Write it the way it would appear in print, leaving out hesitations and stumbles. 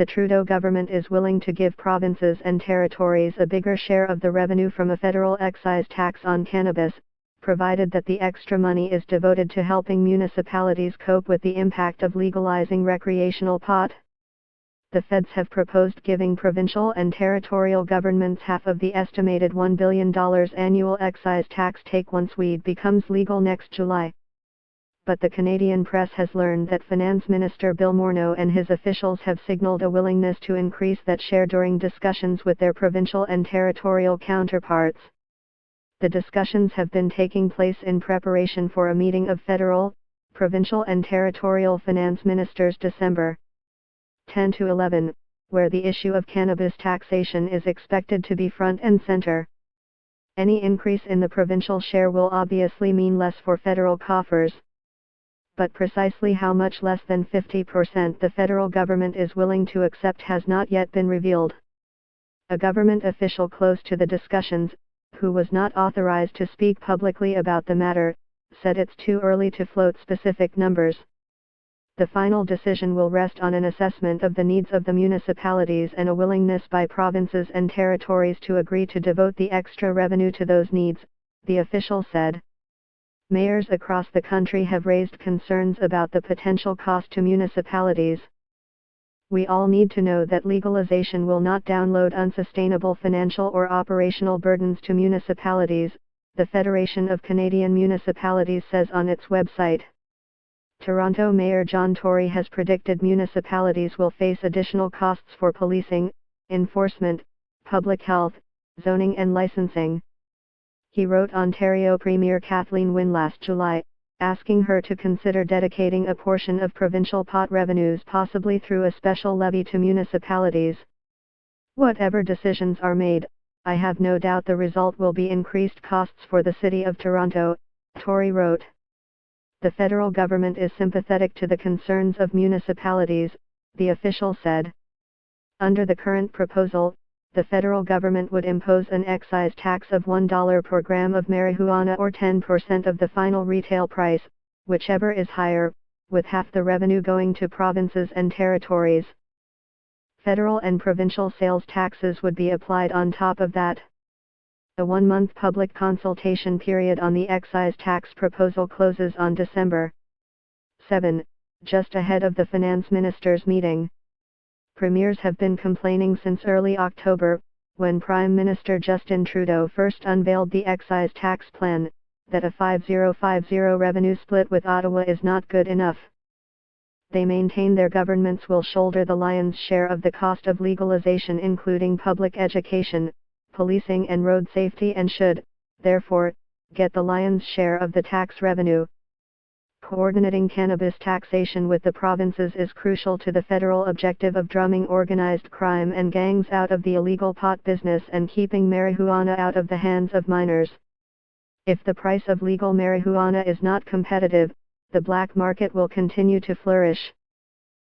the Trudeau government is willing to give provinces and territories a bigger share of the revenue from a federal excise tax on cannabis, provided that the extra money is devoted to helping municipalities cope with the impact of legalizing recreational pot. The feds have proposed giving provincial and territorial governments half of the estimated $1 billion annual excise tax take once weed becomes legal next July. But the Canadian press has learned that Finance Minister Bill Morneau and his officials have signaled a willingness to increase that share during discussions with their provincial and territorial counterparts. The discussions have been taking place in preparation for a meeting of federal, provincial and territorial finance ministers December 10 to 11, where the issue of cannabis taxation is expected to be front and center. Any increase in the provincial share will obviously mean less for federal coffers. But precisely how much less than 50% the federal government is willing to accept has not yet been revealed. A government official close to the discussions, who was not authorized to speak publicly about the matter, said it's too early to float specific numbers. The final decision will rest on an assessment of the needs of the municipalities and a willingness by provinces and territories to agree to devote the extra revenue to those needs, the official said. Mayors across the country have raised concerns about the potential cost to municipalities. We all need to know that legalization will not download unsustainable financial or operational burdens to municipalities, the Federation of Canadian Municipalities says on its website. Toronto Mayor John Tory has predicted municipalities will face additional costs for policing, enforcement, public health, zoning and licensing. He wrote Ontario Premier Kathleen Wynne last July, asking her to consider dedicating a portion of provincial pot revenues possibly through a special levy to municipalities. Whatever decisions are made, I have no doubt the result will be increased costs for the City of Toronto, Tory wrote. The federal government is sympathetic to the concerns of municipalities, the official said. Under the current proposal, the federal government would impose an excise tax of $1 per gram of marijuana or 10% of the final retail price, whichever is higher, with half the revenue going to provinces and territories. Federal and provincial sales taxes would be applied on top of that. A one-month public consultation period on the excise tax proposal closes on December 7, just ahead of the finance ministers' meeting. Premiers have been complaining since early October, when Prime Minister Justin Trudeau first unveiled the excise tax plan, that a 50-50 revenue split with Ottawa is not good enough. They maintain their governments will shoulder the lion's share of the cost of legalization, including public education, policing and road safety, and should, therefore, get the lion's share of the tax revenue. Coordinating cannabis taxation with the provinces is crucial to the federal objective of drumming organized crime and gangs out of the illegal pot business and keeping marijuana out of the hands of minors. If the price of legal marijuana is not competitive, the black market will continue to flourish.